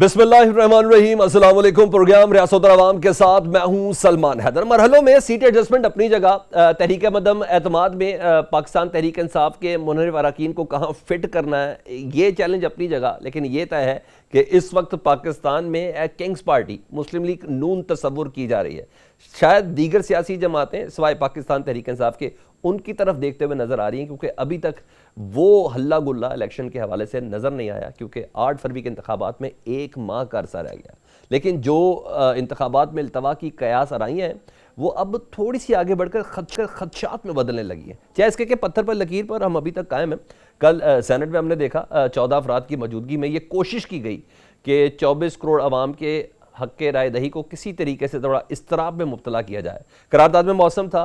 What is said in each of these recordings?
बिस्मिल्लाहिर्रहमानिर्रहीम, अस्सलाम वालेकुम। प्रोग्राम रियासत अवाम के साथ मैं हूं सलमान हैदर। मरहलों में सीट एडजस्टमेंट अपनी जगह, तहरीक मदम एतमाद में पाकिस्तान तहरीक इंसाफ के मुनहरिफ अरकान को कहाँ फिट करना है, ये चैलेंज अपनी जगह। लेकिन ये तय है कि इस वक्त पाकिस्तान में किंग्स पार्टी मुस्लिम लीग नून तस्वुर की जा रही है। शायद दीगर सियासी जमातें सिवाय पाकिस्तान तहरीक इंसाफ के उनकी तरफ देखते हुए नजर आ रही हैं, क्योंकि अभी तक वो हल्ला गुल्ला इलेक्शन के हवाले से नजर नहीं आया, क्योंकि 8 फरवरी के इंतखाबात में 1 माह का अरसा रह गया। लेकिन जो इंतखाबात में इल्तवा की कयास आराइयाँ हैं वो अब थोड़ी सी आगे बढ़कर खदशात में बदलने लगी है। चाहे इसके कि पत्थर पर लकीर पर हम अभी तक कायम हैं। कल सेनेट में हमने देखा 14 अफराद की मौजूदगी में ये कोशिश की गई कि 24 करोड़ अवाम के हक के राय दही को किसी तरीके से थोड़ा इस्तराब में मुब्तला किया जाए। करारदाद में मौसम था,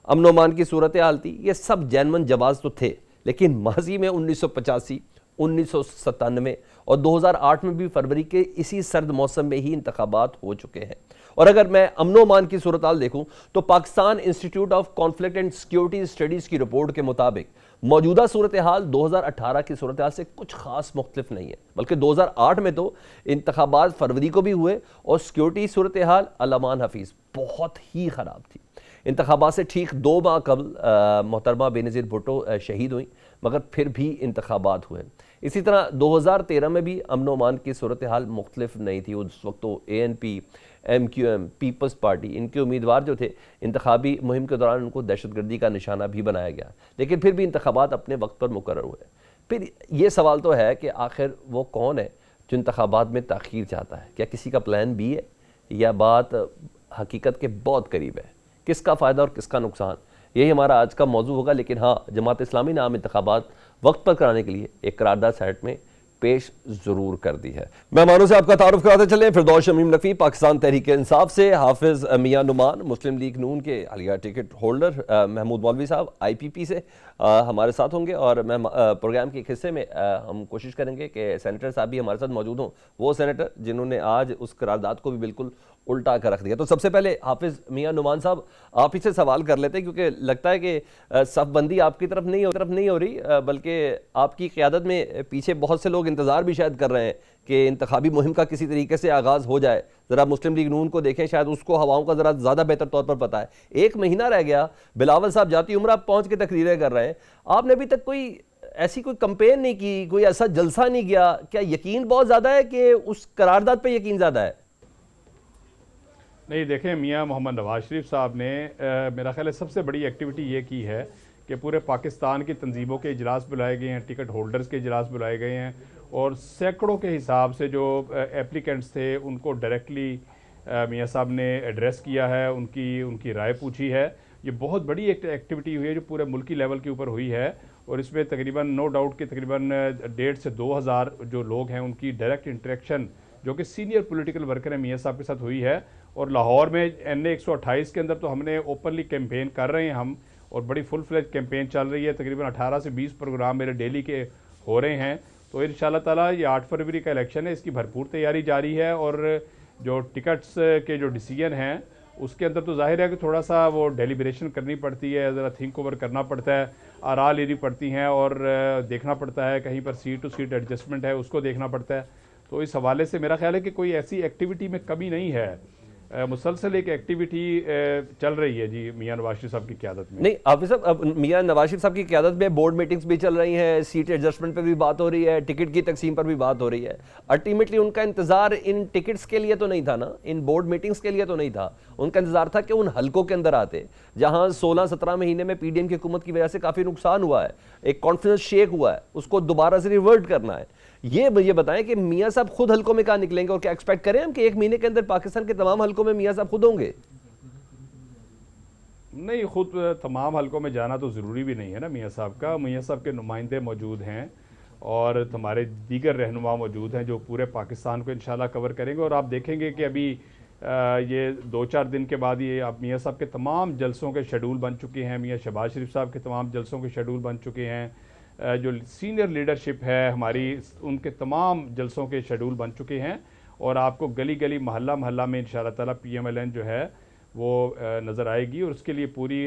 अमन अमान की सूरत हाल थी, ये सब जैनमन जवाज तो थे। लेकिन माजी में 1985, 1997 और 2008 में भी फरवरी के इसी सर्द मौसम में ही इंतखाबात हो चुके हैं। और अगर मैं अमन अमान की सूरत हाल देखूँ तो Pakistan institute of conflict and security studies की रिपोर्ट के मुताबिक मौजूदा सूरत हाल 2018 की सूरत हाल से कुछ खास मुख्तलिफ नहीं है। बल्कि 2008 में तो इंतखाबात फरवरी को भी हुए और सिक्योरिटी सूरत हाल अलामान हफीज़ बहुत ही ख़राब थी। इंतखाबात से ठीक 2 माह कबल मोहतरमा बेनज़ीर भुट्टो शहीद हुई, मगर फिर भी इंतखाबात हुए। इसी तरह 2013 में भी अमन अमान की सूरत हाल मुख्तलिफ नहीं थी। उस वक्त तो ANP, MQM, पीपल्स पार्टी, इनके उम्मीदवार जो थे इंतखाबी मुहिम के दौरान उनको दहशतगर्दी का निशाना भी बनाया गया। लेकिन फिर भी इंतखाबात अपने वक्त पर मुकर्रर हुए। फिर ये सवाल तो है कि आखिर वो कौन है जो इंतखाबात में ताख़ीर चाहता है? क्या किसी का प्लान बी है या बात हकीकत के बहुत करीब है? किसका फ़ायदा और किसका नुकसान, यही हमारा आज का मौजू होगा। लेकिन हाँ, जमात इस्लामी ने आम इंतखाबात वक्त पर कराने के लिए एक करारदाद सेनेट में पेश ज़रूर कर दी है। मेहमानों से आपका तारुफ कराते चलें। फिरदौस शमीम नकवी पाकिस्तान तहरीक इंसाफ से, हाफिज़ मियां नुमान मुस्लिम लीग नून के हालिया टिकट होल्डर, महमूद मौलवी साहब IPP से हमारे साथ होंगे। और मैं प्रोग्राम के एक हिस्से में हम कोशिश करेंगे कि सेनेटर साहब भी हमारे साथ मौजूद हों, वो सेनेटर जिन्होंने आज उस करारदाद को भी बिल्कुल उल्टा कर रख दिया। तो सबसे पहले हाफिज़ मियां नुमान साहब, आप ही से सवाल कर लेते हैं, क्योंकि लगता है कि सफ़बंदी आपकी तरफ नहीं हो रही, बल्कि आपकी क़यादत में पीछे बहुत से लोग इंतज़ार भी शायद कर रहे हैं कि इंतखाबी मुहिम का किसी तरीके से आगाज़ हो जाए। ज़रा मुस्लिम लीग नून को देखें, शायद उसको हवाओं का ज़रा ज़्यादा बेहतर तौर पर पता है। 1 महीना रह गया, बिलावल साहब जाती उम्र आप पहुँच के तकरीरें कर रहे हैं, आपने अभी तक कोई ऐसी कोई कंपेन नहीं की, कोई ऐसा जलसा नहीं किया। क्या यकीन बहुत ज़्यादा है कि उस करारदाद पर यकीन ज़्यादा है? नहीं, देखें, मियां मोहम्मद नवाज शरीफ साहब ने मेरा ख्याल है सबसे बड़ी एक्टिविटी ये की है कि पूरे पाकिस्तान की तंजीमों के इजलास बुलाए गए हैं, टिकट होल्डर्स के इजलास बुलाए गए हैं, और सैकड़ों के हिसाब से जो एप्लीकेंट्स थे उनको डायरेक्टली मियां साहब ने एड्रेस किया है, उनकी राय पूछी है। ये बहुत बड़ी एक एक्टिविटी हुई है जो पूरे मुल्की लेवल के ऊपर हुई है, और इसमें तकरीबन नो डाउट कि तकरीबन 1,500 से 2,000 जो लोग हैं उनकी डायरेक्ट इंटरेक्शन जो कि सीनियर पॉलिटिकल वर्कर हैं मियां साहब के साथ हुई है। और लाहौर में NA 128 के अंदर तो हमने ओपनली कैंपेन कर रहे हैं हम, और बड़ी फुल फ्लेज कैंपेन चल रही है। तकरीबन 18 से 20 प्रोग्राम मेरे डेली के हो रहे हैं। तो इंशाल्लाह ताला ये 8 फरवरी का इलेक्शन है, इसकी भरपूर तैयारी जारी है। और जो टिकट्स के जो डिसीजन हैं उसके अंदर तो जाहिर है कि थोड़ा सा वो डेलिब्रेशन करनी पड़ती है, ज़रा थिंक ओवर करना पड़ता है, आरा लेनी पड़ती हैं, और देखना पड़ता है कहीं पर सीट टू सीट एडजस्टमेंट है उसको देखना पड़ता है। तो इस हवाले से मेरा ख्याल है कि कोई ऐसी एक्टिविटी में कमी नहीं है, मुसलसल एक एक्टिविटी चल रही है जी मियां नवाज शरीफ साहब की क़यादत में। नहीं हाफिज़ साहब, अब मियां नवाज शरीफ साहब की क़यादत में बोर्ड मीटिंग्स भी चल रही हैं, सीट एडजस्टमेंट पे भी बात हो रही है, टिकट की तकसीम पर भी बात हो रही है। अल्टीमेटली उनका इंतजार इन टिकट्स के लिए तो नहीं था ना, इन बोर्ड मीटिंग्स के लिए तो नहीं था। उनका इंतजार था कि उन हलकों के अंदर आते जहां 16-17 महीने में PDM की हुकूमत की वजह से काफ़ी नुकसान हुआ है, एक कॉन्फिडेंस शेक हुआ है, उसको दोबारा से रिवर्ट करना है। ये बताएं कि मियां साहब खुद हलकों में कहाँ निकलेंगे, और क्या एक्सपेक्ट करें हम कि 1 महीने के अंदर पाकिस्तान के तमाम हलकों में मियां साहब खुद होंगे? नहीं, खुद तमाम हलकों में जाना तो ज़रूरी भी नहीं है ना मियां साहब का। मियां साहब के नुमाइंदे मौजूद हैं और हमारे दीगर रहनुमा मौजूद हैं जो पूरे पाकिस्तान को इंशाल्लाह कवर करेंगे। और आप देखेंगे कि अभी ये 2-4 दिन के बाद ये आप मियां साहब के तमाम जलसों के शेड्यूल बन चुके हैं, मियां शहबाज शरीफ साहब के तमाम जलसों के शेड्यूल बन चुके हैं, जो सीनियर लीडरशिप है हमारी उनके तमाम जलसों के शेड्यूल बन चुके हैं। और आपको गली गली मोहल्ला मोहल्ला में इंशाल्लाह ताला PMLN जो है वो नज़र आएगी। और उसके लिए पूरी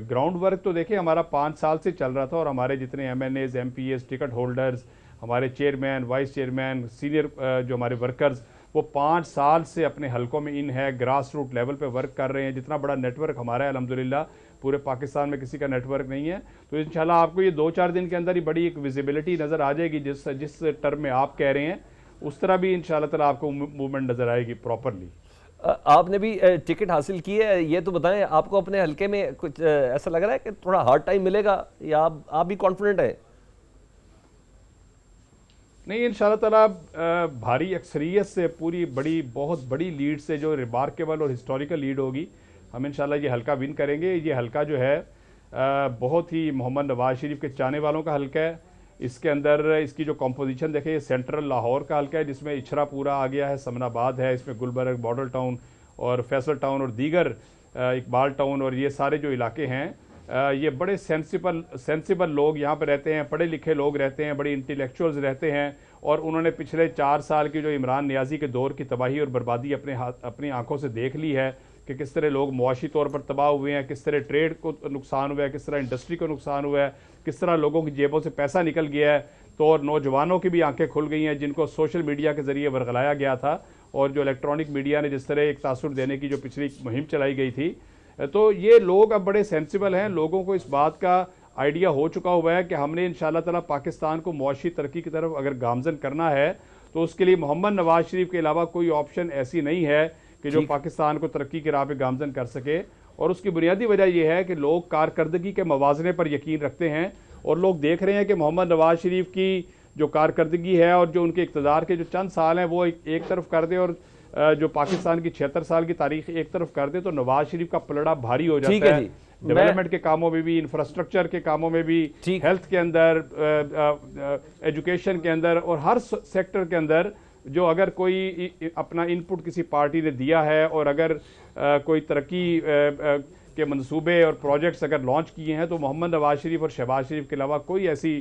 ग्राउंड वर्क तो देखिए हमारा 5 साल से चल रहा था, और हमारे जितने MNAs MPs टिकट होल्डर्स हमारे चेयरमैन, वाइस चेयरमैन, सीनियर जो हमारे वर्कर्स, वो 5 साल से अपने हलकों में इन है, ग्रास रूट लेवल पे वर्क कर रहे हैं। जितना बड़ा नेटवर्क हमारा है अल्हम्दुलिल्लाह, पूरे पाकिस्तान में किसी का नेटवर्क नहीं है। तो इंशाल्लाह आपको ये 2-4 दिन के अंदर ही बड़ी एक विजिबिलिटी नज़र आ जाएगी। जिस टर्म में आप कह रहे हैं उस तरह भी इंशाल्लाह ताला आपको मूवमेंट नज़र आएगी प्रॉपरली। आपने भी टिकट हासिल की है, ये तो बताएं, आपको अपने हलके में कुछ ऐसा लग रहा है कि थोड़ा हार्ड टाइम मिलेगा, या आप भी कॉन्फिडेंट हैं? नहीं, इंशाल्लाह ताला भारी अक्सरियत से पूरी बहुत बड़ी लीड से, जो रिमार्केबल और हिस्टोरिकल लीड होगी, हम इंशाल्लाह ये हलका विन करेंगे। ये हलका जो है बहुत ही मोहम्मद नवाज शरीफ के चाहने वालों का हलका है। इसके अंदर इसकी जो कॉम्पोजिशन देखें, सेंट्रल लाहौर का हलका है जिसमें इछरा पूरा आ गया है, समनाबाद है, इसमें गुलबर्ग, मॉडल टाउन और फैसल टाउन और दीगर इकबाल टाउन और ये सारे जो इलाके हैं, ये बड़े सेंसिबल लोग यहाँ पर रहते हैं, पढ़े लिखे लोग रहते हैं, बड़े इंटेलेक्चुअल्स रहते हैं। और उन्होंने पिछले 4 साल की जो इमरान नियाज़ी के दौर की तबाही और बर्बादी अपनी आंखों से देख ली है कि किस तरह लोग मुआशी तौर पर तबाह हुए हैं, किस तरह ट्रेड को नुकसान हुआ है, किस तरह इंडस्ट्री को नुकसान हुआ है, किस तरह लोगों की जेबों से पैसा निकल गया है। तो और नौजवानों की भी आंखें खुल गई हैं जिनको सोशल मीडिया के ज़रिए वर्गलाया गया था, और जो इलेक्ट्रॉनिक मीडिया ने जिस तरह एक तासुर देने की जो पिछली मुहिम चलाई गई थी। तो ये लोग अब बड़े सेंसिबल हैं, लोगों को इस बात का आइडिया हो चुका हुआ है कि हमने इंशाल्लाह ताला पाकिस्तान को मुआशी तरक्की की तरफ अगर गामजन करना है तो उसके लिए मोहम्मद नवाज शरीफ के अलावा कोई ऑप्शन ऐसी नहीं है कि जो पाकिस्तान को तरक्की की राह पे गामजन कर सके। और उसकी बुनियादी वजह यह है कि लोग कारकर्दगी के मवाजने पर यकीन रखते हैं, और लोग देख रहे हैं कि मोहम्मद नवाज शरीफ की जो कारकर्दगी है और जो उनके इक़्तिदार के जो चंद साल हैं वो एक तरफ कर दे, और जो पाकिस्तान की 76 साल की तारीख एक तरफ कर दे, तो नवाज शरीफ का पलड़ा भारी हो जाता है। डेवलपमेंट के कामों में भी, इंफ्रास्ट्रक्चर के कामों में भी, हेल्थ के अंदर, एजुकेशन के अंदर, और हर सेक्टर के अंदर जो अगर कोई अपना इनपुट किसी पार्टी ने दिया है, और अगर कोई तरक्की के मंसूबे और प्रोजेक्ट्स अगर लॉन्च किए हैं, तो मोहम्मद नवाज शरीफ और शहबाज शरीफ के अलावा कोई ऐसी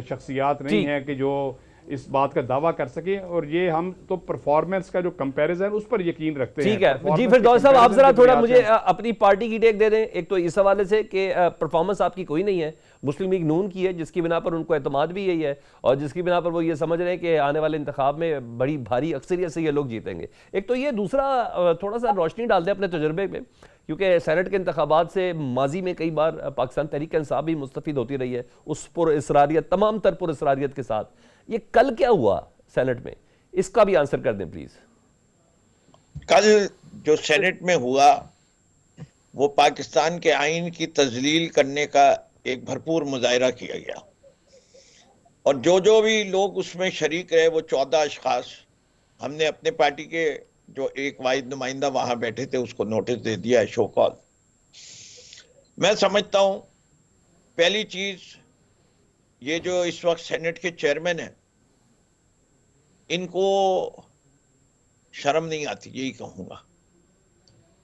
शख्सियात नहीं है कि जो इस बात का दावा कर सके। और ये हम तो परफॉर्मेंस का जो कंपैरिजन उस पर यकीन रखते हैं। ठीक है जी, फिर दौर साहब आप जरा थोड़ा मुझे अपनी पार्टी की टेक दे दें। एक तो इस हवाले से कि परफॉर्मेंस आपकी कोई नहीं है, मुस्लिम लीग नून की है, जिसकी बिना पर उनको एतमाद भी यही है, और जिसकी बिना पर वो ये समझ रहे हैं कि आने वाले इंतखाब में बड़ी भारी अक्सरियत से ये लोग जीतेंगे। एक तो ये, दूसरा थोड़ा सा रोशनी डाल दें अपने तजुर्बे में, क्योंकि सेनेट के इंतखाबात से माजी में कई बार पाकिस्तान तहरीक इंसाफ भी मुस्तफीद होती रही है उस पुरअसरारियत, तमाम तर पुरअसरारियत के साथ। ये कल क्या हुआ सेनेट में, इसका भी आंसर कर दें प्लीज। कल जो सेनेट में हुआ वो पाकिस्तान के आइन की तजलील करने का एक भरपूर मुजाहिरा किया गया, और जो भी लोग उसमें शरीक रहे वो 14 अशखास, हमने अपने पार्टी के जो एक वाहिद नुमाइंदा वहां बैठे थे उसको नोटिस दे दिया है, शो कॉल। मैं समझता हूं पहली चीज, ये जो इस वक्त सेनेट के चेयरमैन हैं, इनको शर्म नहीं आती, यही कहूंगा,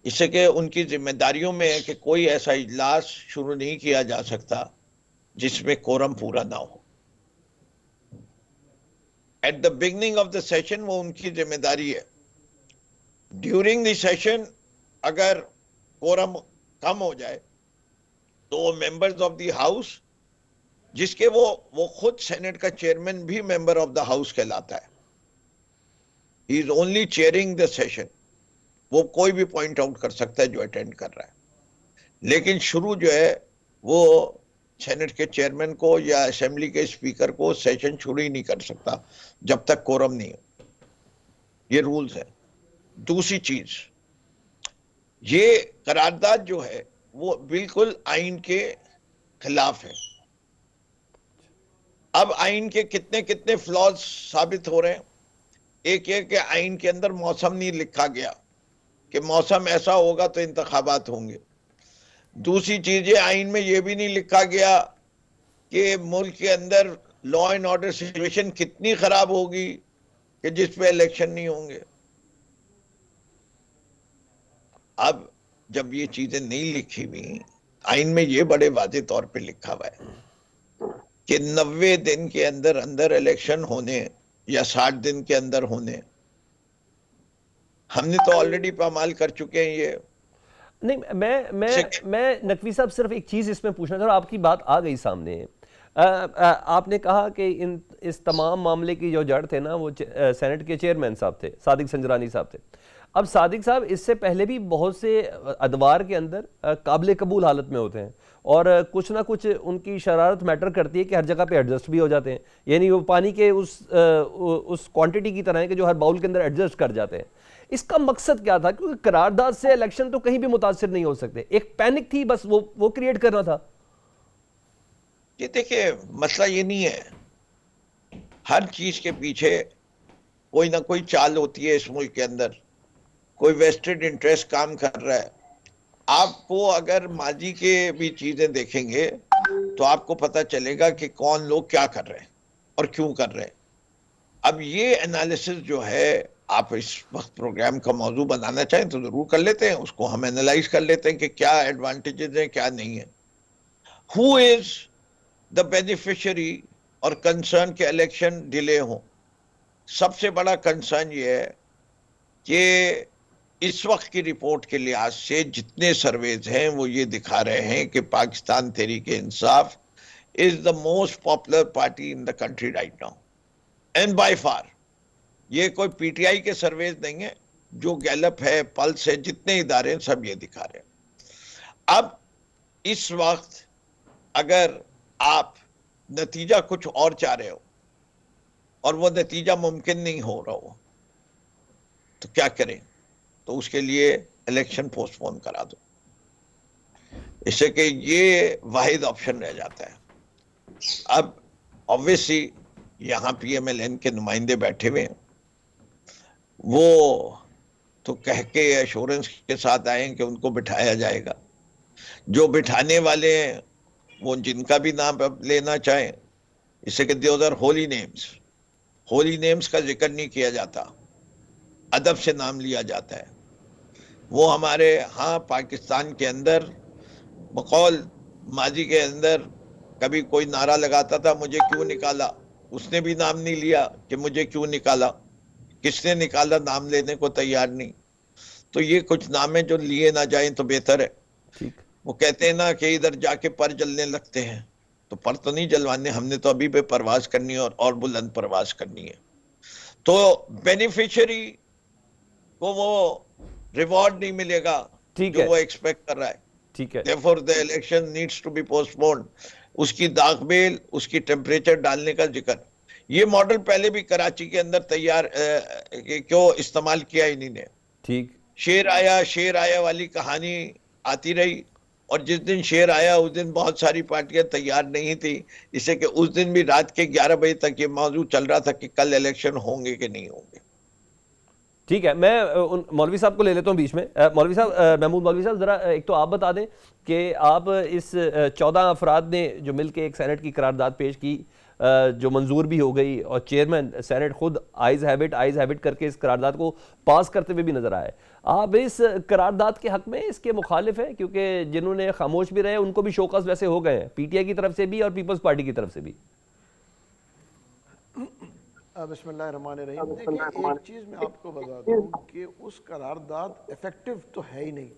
इससे कि उनकी जिम्मेदारियों में है कि कोई ऐसा इजलास शुरू नहीं किया जा सकता जिसमें कोरम पूरा ना हो। At the beginning of the session वो उनकी जिम्मेदारी है। ड्यूरिंग द सेशन अगर कोरम कम हो जाए तो मेंबर्स ऑफ द हाउस, जिसके वो खुद सेनेट का चेयरमैन भी मेंबर ऑफ द हाउस कहलाता है, he is only chairing the session, वो कोई भी पॉइंट आउट कर सकता है जो अटेंड कर रहा है, लेकिन शुरू जो है वो सेनेट के चेयरमैन को या असेंबली के स्पीकर को सेशन शुरू ही नहीं कर सकता जब तक कोरम नहीं हो। ये रूल्स है। दूसरी चीज, ये करारदाद जो है वो बिल्कुल आइन के खिलाफ है। अब आइन के कितने कितने फ्लॉज साबित हो रहे हैं। एक ये कि आइन के अंदर मौसम नहीं लिखा गया कि मौसम ऐसा होगा तो इंतखाबात होंगे। दूसरी चीज है, आइन में यह भी नहीं लिखा गया कि मुल्क के अंदर लॉ एंड ऑर्डर सिचुएशन कितनी खराब होगी कि जिस पे इलेक्शन नहीं होंगे। अब जब ये चीजें नहीं लिखी हुई, आइन में ये बड़े वाज़ेह तौर पे लिखा हुआ है कि 90 दिन के अंदर अंदर इलेक्शन होने या 60 दिन के अंदर होने, हमने तो ऑलरेडी पामाल कर चुके हैं। ये नहीं, मैं नकवी साहब सिर्फ एक चीज इसमें पूछना था, आपकी बात आ गई सामने। आपने कहा कि इस तमाम मामले की जो जड़ थे ना वो सेनेट के चेयरमैन साहब थे, सादिक संजरानी साहब थे। अब सादिक साहब इससे पहले भी बहुत से अदवार के अंदर काबिल कबूल हालत में होते हैं और कुछ ना कुछ उनकी शरारत मैटर करती है कि हर जगह पे एडजस्ट भी हो जाते हैं, यानी वो पानी के उस क्वांटिटी की तरह है कि जो हर बाउल के अंदर एडजस्ट कर जाते हैं। इसका मकसद क्या था? क्योंकि करारदाद से इलेक्शन तो कहीं भी मुतासिर नहीं हो सकते, एक पैनिक थी, बस वो क्रिएट करना था। ये देखिए, मसला ये नहीं है, हर चीज के पीछे कोई ना कोई चाल होती है इस मुल्क के अंदर, कोई वेस्टेड इंटरेस्ट काम कर रहा है। आपको अगर माजी के भी चीजें देखेंगे तो आपको पता चलेगा कि कौन लोग क्या कर रहे हैं और क्यों कर रहे हैं। अब ये एनालिसिस जो है, आप इस वक्त प्रोग्राम का मौजू बनाना चाहें तो जरूर कर लेते हैं, उसको हम एनालाइज कर लेते हैं कि क्या एडवांटेजेस हैं क्या नहीं है। हु इज द बेनिफिशियरी और कंसर्न के इलेक्शन डिले हो? सबसे बड़ा कंसर्न ये है कि इस वक्त की रिपोर्ट के लिहाज से जितने सर्वेज हैं वो ये दिखा रहे हैं कि Pakistan Tehreek Insaf is the most popular party in the country right now and by far. ये कोई पीटीआई के सर्वेज नहीं है, जो गैलप है, पल्स है, जितने इदारे हैं सब ये दिखा रहे हैं। अब इस वक्त अगर आप नतीजा कुछ और चाह रहे हो और वो नतीजा मुमकिन नहीं हो रहा हो तो क्या करें? तो उसके लिए इलेक्शन पोस्टपोन करा दो, इससे कि ये वाहिद ऑप्शन रह जाता है। अब ऑब्वियसली यहां पीएमएलएन के नुमाइंदे बैठे हुए हैं, वो तो कह के एश्योरेंस के साथ आए कि उनको बिठाया जाएगा। जो बिठाने वाले हैं वो जिनका भी नाम लेना चाहें, इससे कि दोज आर होली नेम्स का जिक्र नहीं किया जाता, अदब से नाम लिया जाता है। वो हमारे हाँ पाकिस्तान के अंदर बकौल माजी के अंदर कभी कोई नारा लगाता था, मुझे क्यों निकाला, उसने भी नाम नहीं लिया कि मुझे क्यों निकाला, किसने निकाला नाम लेने को तैयार नहीं। तो ये कुछ नामे जो लिए ना जाएं तो बेहतर है। ठीक। वो कहते हैं ना कि इधर जाके पर जलने लगते हैं, तो पर तो नहीं जलवाने, हमने तो अभी पे परवाज करनी है और बुलंद परवाज करनी है। तो बेनिफिशियरी को वो रिवॉर्ड नहीं मिलेगा ठीक जो है, वो एक्सपेक्ट कर रहा है। ठीक है। Therefore the election needs to be postponed। उसकी दागबेल, उसकी टेम्परेचर डालने का जिक्र, ये मॉडल पहले भी कराची के अंदर तैयार क्यों इस्तेमाल किया इन्हीं ने। ठीक। शेर आया वाली कहानी आती रही, और जिस दिन शेर आया उस दिन बहुत सारी पार्टियां तैयार नहीं थी, इससे कि उस दिन भी रात के 11 बजे तक ये मौजूद चल रहा था कि कल इलेक्शन होंगे कि नहीं होंगे। ठीक है, मैं उन मौलवी साहब को ले लेता हूं बीच में। मौलवी साहब, महमूद मौलवी साहब, ज़रा एक तो आप बता दें कि आप इस 14 अफराद ने जो मिल के एक सेनेट की करारदाद पेश की, जो मंजूर भी हो गई, और चेयरमैन सेनेट खुद आइज़ हैबिट करके इस करारदाद को पास करते हुए भी नजर आए। आप इस करारदाद के हक में, इसके मुखालिफ हैं? क्योंकि जिन्होंने खामोश भी रहे उनको भी शोकस वैसे हो गए हैं, पीटीआई की तरफ से भी और पीपल्स पार्टी की तरफ से भी। बिस्मिल्लाहिर्रहमानिर्रहीम। देखिए, एक चीज़ मैं आपको बता दूं कि उस करारदाद इफेक्टिव तो है ही नहीं,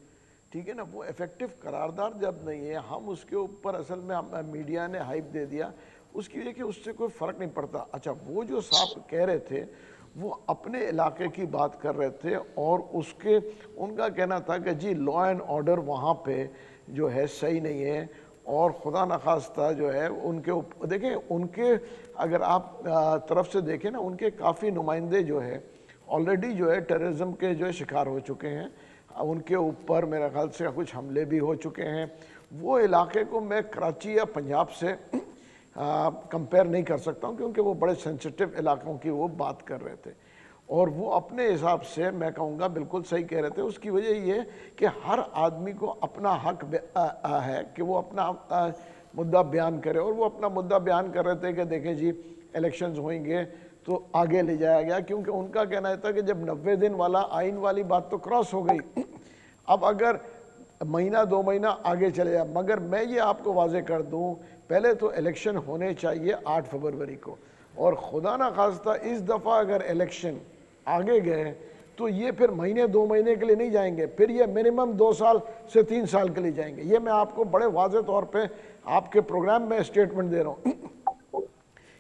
ठीक है ना। वो इफेक्टिव करारदाद जब नहीं है, हम उसके ऊपर असल में मीडिया ने हाइप दे दिया, उसकी वजह कि उससे कोई फ़र्क नहीं पड़ता। अच्छा, वो जो साहब कह रहे थे वो अपने इलाके की बात कर रहे थे, और उसके उनका कहना था कि जी लॉ एंड ऑर्डर वहाँ पे जो है सही नहीं है, और खुदा न खास्ता जो है उनके देखें, उनके अगर आप तरफ से देखें ना, उनके काफ़ी नुमाइंदे जो है ऑलरेडी जो है टेररिज्म के जो है शिकार हो चुके हैं, उनके ऊपर मेरा ख्याल से कुछ हमले भी हो चुके हैं। वो इलाके को मैं कराची या पंजाब से कंपेयर नहीं कर सकता हूँ, क्योंकि वो बड़े सेंसिटिव इलाकों की वो बात कर रहे थे, और वो अपने हिसाब से मैं कहूँगा बिल्कुल सही कह रहे थे। उसकी वजह ये कि हर आदमी को अपना हक है कि वो अपना मुद्दा बयान करे, और वो अपना मुद्दा बयान कर रहे थे कि देखें जी इलेक्शंस होंगे तो आगे ले जाया गया, क्योंकि उनका कहना था कि जब 90 दिन वाला आइन वाली बात तो क्रॉस हो गई, अब अगर महीना 2 महीना आगे चले जाए। मगर मैं ये आपको वाजे कर दूं, पहले तो इलेक्शन होने चाहिए 8 फरवरी को, और खुदा ना खास्ता इस दफ़ा अगर इलेक्शन आगे गए तो ये फिर महीने 2 महीने के लिए नहीं जाएंगे, फिर ये मिनिमम 2 साल से 3 साल के लिए जाएंगे। ये मैं आपको बड़े वाज़ेह तौर पे आपके प्रोग्राम में स्टेटमेंट दे रहा हूँ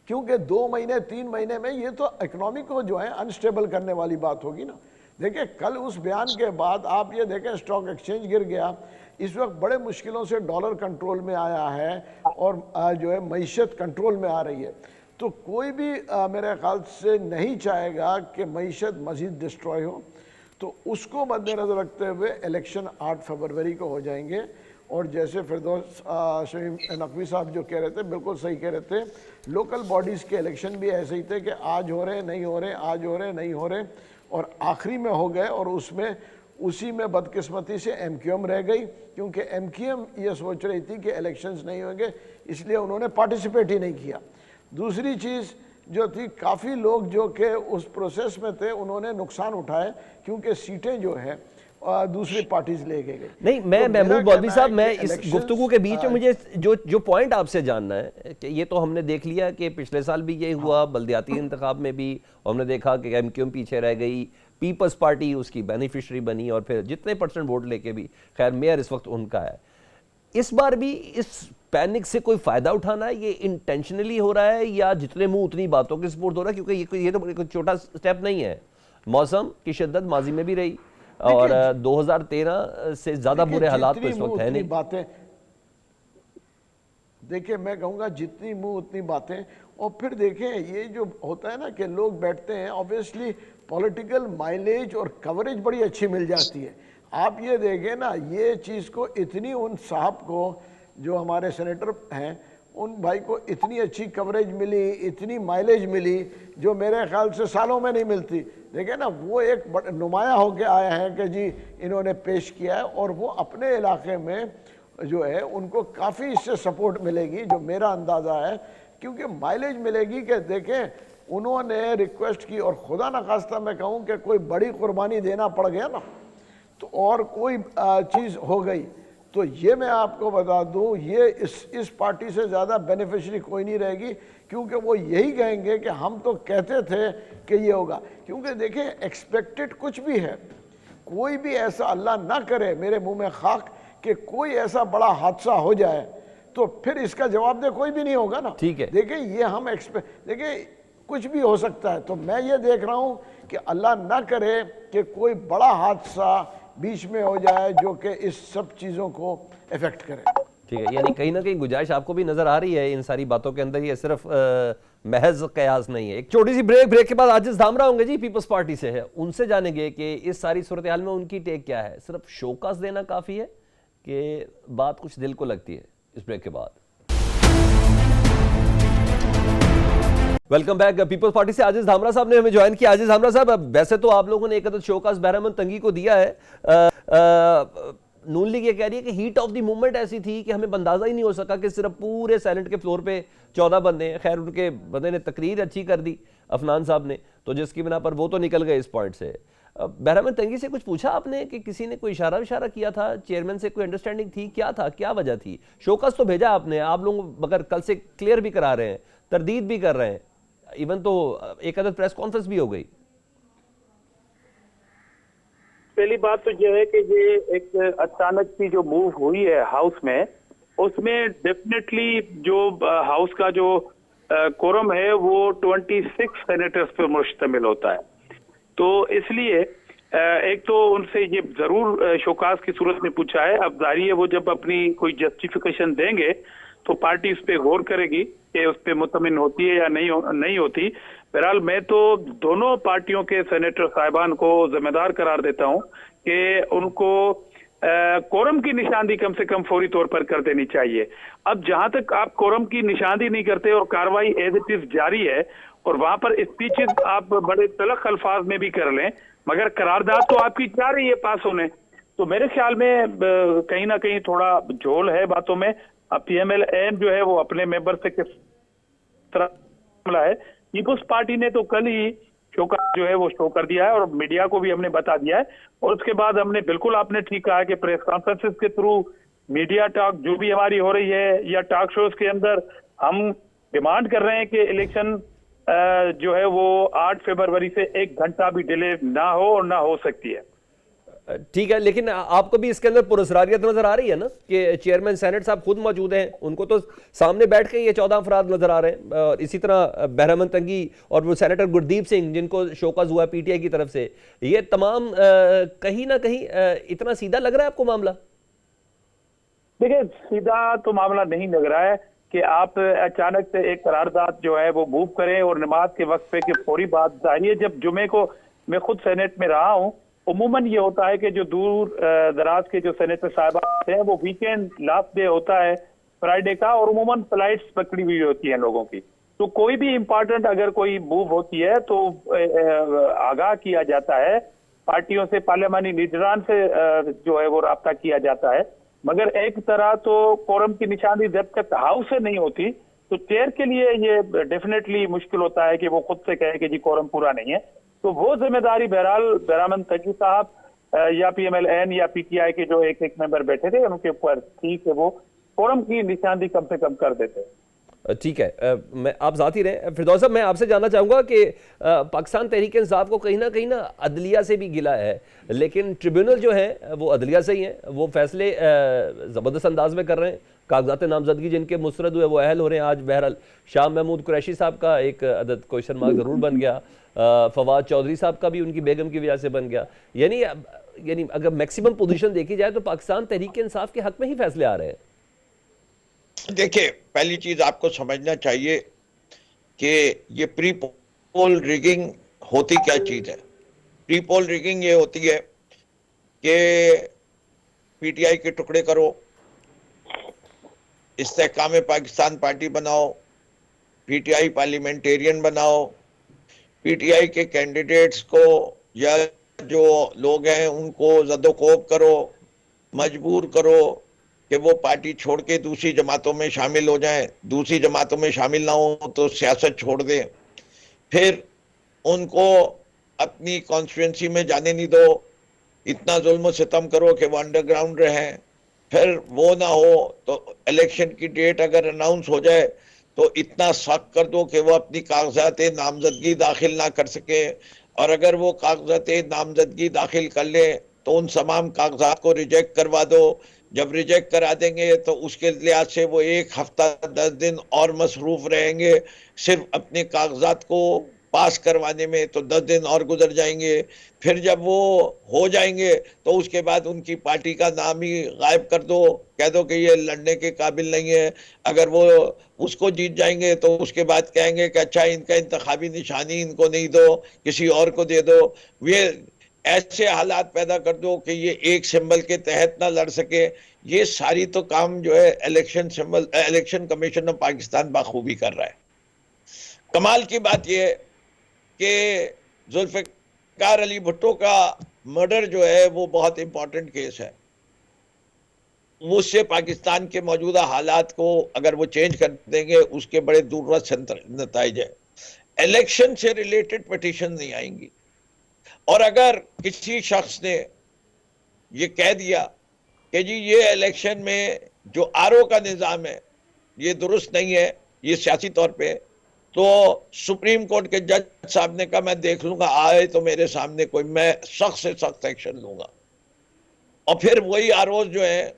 क्योंकि 2 महीने 3 महीने में ये तो इकोनॉमी को जो है अनस्टेबल करने वाली बात होगी ना। देखिए कल उस बयान के बाद आप ये देखें स्टॉक एक्सचेंज गिर गया, इस वक्त बड़े मुश्किलों से डॉलर कंट्रोल में आया है और जो है मईशत कंट्रोल में आ रही है। तो कोई भी मेरे ख्याल से नहीं चाहेगा कि मईशत मज़ीद डिस्ट्रॉय हो, तो उसको मद्देनज़र रखते हुए इलेक्शन 8 फरवरी को हो जाएंगे। और जैसे फिरदौस शमीम नकवी साहब जो कह रहे थे बिल्कुल सही कह रहे थे, लोकल बॉडीज़ के इलेक्शन भी ऐसे ही थे कि आज हो रहे नहीं हो रहे, आज हो रहे नहीं हो रहे, और आखिरी में हो गए। और उसमें उसी में बदकिस्मती से MQM रह गई, क्योंकि MQM ये सोच रही थी कि इलेक्शंस नहीं होंगे, इसलिए उन्होंने पार्टिसिपेट ही नहीं किया। दूसरी चीज़ जो थी, काफ़ी लोग जो कि उस प्रोसेस में थे उन्होंने नुकसान उठाए, क्योंकि सीटें जो है दूसरी पार्टीज ले गई। नहीं, मैं तो महमूद मौलवी साहब, मैं इस elections, गुफ्तगू के बीच में मुझे जो पॉइंट आपसे जानना है कि ये तो हमने देख लिया कि पिछले साल भी ये हुआ, बल्दियाती इंतखाब में भी हमने देखा कि MQM पीछे रह गई, पीपल्स पार्टी उसकी बेनिफिशरी बनी, और फिर जितने % वोट लेके भी खैर मेयर इस वक्त उनका है। इस बार भी इस पैनिक से कोई फायदा उठाना है, ये इंटेंशनली हो रहा है या जितने मुंह उतनी बातों की सपोर्ट हो रहा है? क्योंकि ये तो कोई छोटा स्टेप नहीं है। मौसम की शिद्दत माजी में भी रही और 2013 से ज्यादा बुरे हालात तो इस वक्त है नहीं। बातें देखिए, मैं कहूँगा जितनी मुंह उतनी बातें। और फिर देखें ये जो होता है ना कि लोग बैठते हैं, ऑब्वियसली पॉलिटिकल माइलेज और कवरेज बड़ी अच्छी मिल जाती है। आप ये देखें ना, ये चीज़ को इतनी उन साहब को जो हमारे सेनेटर हैं उन भाई को इतनी अच्छी कवरेज मिली, इतनी माइलेज मिली, जो मेरे ख्याल से सालों में नहीं मिलती। देखें ना, वो एक नुमाया होके आया है कि जी इन्होंने पेश किया है, और वो अपने इलाके में जो है उनको काफ़ी इससे सपोर्ट मिलेगी, जो मेरा अंदाज़ा है, क्योंकि माइलेज मिलेगी। कि देखें उन्होंने रिक्वेस्ट की, और खुदा न खास्ता मैं कहूँ कि कोई बड़ी कुर्बानी देना पड़ गया ना, तो और कोई चीज़ हो गई, तो ये मैं आपको बता दूं, ये इस पार्टी से ज़्यादा बेनिफिशरी कोई नहीं रहेगी, क्योंकि वो यही कहेंगे कि हम तो कहते थे कि ये होगा। क्योंकि देखें एक्सपेक्टेड कुछ भी है, कोई भी ऐसा अल्लाह ना करे, मेरे मुंह में खाक, कि कोई ऐसा बड़ा हादसा हो जाए तो फिर इसका जवाब दे कोई भी नहीं होगा ना। ठीक है, देखिए ये हम देखिए कुछ भी हो सकता है। तो मैं ये देख रहा हूँ कि अल्लाह ना करे कि कोई बड़ा हादसा बीच में हो जाए जो कि इस सब चीज़ों को इफेक्ट करे। ठीक है, यानी कहीं ना कहीं गुंजाइश आपको भी नजर आ रही है इन सारी बातों के अंदर, ये सिर्फ महज कयास नहीं है। एक छोटी सी ब्रेक के बाद आजिज धामरा होंगे जी, पीपल्स पार्टी से है, उनसे जानेंगे कि इस सारी सूरत हाल में उनकी टेक क्या है। सिर्फ शोकास देना काफी है कि बात कुछ दिल को लगती है? इस ब्रेक के बाद वेलकम बैक। पीपल्स पार्टी से आजिज धामरा साहब ने हमें ज्वाइन किया। आजिज धामरा साहब, वैसे तो आप लोगों ने एक अदद शोकास बहरामन तंगी को दिया है, नून लीग ये कह रही है कि हीट ऑफ द मूवमेंट ऐसी थी कि हमें अंदाजा ही नहीं हो सका कि सिर्फ पूरे सेनेट के फ्लोर पे 14 बंदे हैं। खैर उनके बंदे ने तकरीर अच्छी कर दी अफनान साहब ने, तो जिसकी बिना पर वो तो निकल गए इस पॉइंट से। बहरामन तंगी से कुछ पूछा आपने कि किसी ने कोई इशारा किया था, चेयरमैन से कोई अंडरस्टैंडिंग थी, क्या था, क्या वजह थी? शोकास तो भेजा आपने, आप लोग मगर कल से क्लियर भी करा रहे हैं, तरदीद भी कर रहे हैं, इवन तो एक अदद प्रेस कॉन्फ्रेंस भी हो गई। पहली बात तो यह है कि ये एक अचानक की जो मूव हुई है हाउस में, उसमें डेफिनेटली जो हाउस का जो कोरम है वो 26 सेनेटर्स पर मुश्तमिल होता है। तो इसलिए एक तो उनसे ये जरूर शोकास की सूरत में पूछा है। अब जाहिर है वो जब अपनी कोई जस्टिफिकेशन देंगे तो पार्टी उस पर गौर करेगी कि उस पर मुतमिन होती है या नहीं होती। बहरहाल मैं तो दोनों पार्टियों के सेनेटर साहिबान को जिम्मेदार करार देता हूं कि उनको कोरम की निशानदी कम से कम फौरी तौर पर कर देनी चाहिए। अब जहां तक आप कोरम की निशानदी नहीं करते और कार्रवाई एज इट इज जारी है, और वहां पर स्पीचेस आप बड़े तलख अल्फाज में भी कर लें, मगर करारदाद तो आपकी जा रही है पास होने, तो मेरे ख्याल में कहीं ना कहीं थोड़ा झोल है बातों में। अब PMLN जो है वो अपने मेंबर से किस तरह मामला है, पीपुल्स पार्टी ने तो कल ही शोकास जो है वो शो कर दिया है और मीडिया को भी हमने बता दिया है। और उसके बाद हमने बिल्कुल आपने ठीक कहा कि प्रेस कॉन्फ्रेंसेस के थ्रू मीडिया टॉक जो भी हमारी हो रही है या टॉक शोज के अंदर हम डिमांड कर रहे हैं कि इलेक्शन जो है वो 8 फरवरी से 1 घंटा भी डिले ना हो और ना हो सकती है। ठीक है, लेकिन आपको भी इसके अंदर पुरस्कारियत नजर आ रही है ना कि चेयरमैन सेनेट साहब खुद मौजूद हैं, उनको तो सामने बैठ के ये 14 अफराद नजर आ रहे हैं, और इसी तरह बहरामन तंगी और वो सेनेटर गुरदीप सिंह जिनको शोकस हुआ पीटीआई की तरफ से, ये तमाम कहीं ना कहीं इतना सीधा लग रहा है आपको मामला? देखिए, सीधा तो मामला नहीं लग रहा है कि आप अचानक से एक करारदाद जो है वो मूव करें और नमाज के वक्त पे कि फौरी बात जाहिर है। जब जुमे को मैं खुद सेनेट में रहा हूं, उमूमन ये होता है कि जो दूर दराज के जो सेनेटर साहब हैं वो वीकेंड लास्ट डे होता है फ्राइडे का, और उमूमन फ्लाइट्स पकड़ी हुई होती हैं लोगों की, तो कोई भी इंपॉर्टेंट अगर कोई मूव होती है तो आगाह किया जाता है, पार्टियों से, पार्लियामानी लीडरान से जो है वो राब्ता किया जाता है। मगर एक तरह तो कोरम की निशानी जब तक हाउस से नहीं होती तो चेयर के लिए ये डेफिनेटली मुश्किल होता है कि वो खुद से कहे कि जी कोरम पूरा नहीं है। तो वो जिम्मेदारी बहरहाल बहरामन तकी साहब या पीएमएल-एन या पीटीआई के जो एक मेंबर बैठे थे उनके ऊपर थी कि वो कोरम की निशानी कम से कम कर देते। ठीक है, मैं आप साथ ही रहे। फिरदौस साहब, मैं आपसे जानना चाहूँगा कि पाकिस्तान तहरीक इंसाफ को कहीं ना अदलिया से भी गिला है, लेकिन ट्रिब्यूनल जो है वो अदलिया से ही है, वो फैसले ज़बरदस्त अंदाज में कर रहे हैं। कागजात नामजदगी जिनके मुस्तरद हुए वो अहल हो रहे हैं। आज बहरहाल शाह महमूद कुरैशी साहब का एक अदद क्वेश्चन मार्क ज़रूर बन गया, फवाद चौधरी साहब का भी उनकी बेगम की वजह से बन गया। यानी अगर मैक्सिमम पोजीशन देखी जाए तो पाकिस्तान तहरीक इंसाफ के हक में ही फैसले आ रहे हैं। देखिए, पहली चीज आपको समझना चाहिए कि ये प्री पोल रिगिंग होती क्या चीज है। प्री पोल रिगिंग ये होती है कि पीटीआई के टुकड़े करो, इस्तेहकाम पाकिस्तान पार्टी बनाओ, पीटीआई पार्लियामेंटेरियन बनाओ, पीटीआई के कैंडिडेट्स को या जो लोग हैं उनको जदोकोब करो, मजबूर करो कि वो पार्टी छोड़ के दूसरी जमातों में शामिल हो जाएं, दूसरी जमातों में शामिल ना हो तो सियासत छोड़ दें, फिर उनको अपनी कॉन्स्टिट्यूंसी में जाने नहीं दो, इतना जुल्म सितम करो कि वो अंडरग्राउंड रहें, फिर वो ना हो तो इलेक्शन की डेट अगर अनाउंस हो जाए तो इतना सख्त कर दो कि वो अपनी कागजात नामजदगी दाखिल ना कर सके, और अगर वो कागजात नामजदगी दाखिल कर ले तो उन तमाम कागजात को रिजेक्ट करवा दो। जब रिजेक्ट करा देंगे तो उसके लिहाज से वो 1 हफ्ता 10 दिन और मसरूफ रहेंगे सिर्फ अपने कागजात को पास करवाने में, तो 10 दिन और गुजर जाएंगे। फिर जब वो हो जाएंगे तो उसके बाद उनकी पार्टी का नाम ही गायब कर दो, कह दो कि ये लड़ने के काबिल नहीं है। अगर वो उसको जीत जाएंगे तो उसके बाद कहेंगे कि अच्छा इनका इंतखाबी निशानी इनको नहीं दो, किसी और को दे दो। ये ऐसे हालात पैदा कर दो कि ये एक सिंबल के तहत ना लड़ सके। ये सारी तो काम जो है इलेक्शन कमीशन ऑफ पाकिस्तान बाखूबी कर रहा है। कमाल की बात ये है कि जुल्फिकार अली भुट्टो का मर्डर जो है वो बहुत इंपॉर्टेंट केस है। उससे पाकिस्तान के मौजूदा हालात को अगर वो चेंज कर देंगे उसके बड़े दूरदर्श नतीजे हैं। इलेक्शन से रिलेटेड पिटीशन नहीं आएंगी, और अगर किसी शख्स ने ये कह दिया कि जी ये इलेक्शन में जो आरओ का निज़ाम है ये दुरुस्त नहीं है, ये सियासी तौर पे, तो सुप्रीम कोर्ट के जज साहब ने कहा मैं देख लूंगा, आए तो मेरे सामने कोई, मैं सख्त से सख्त एक्शन लूंगा। और फिर वही आरओ जो है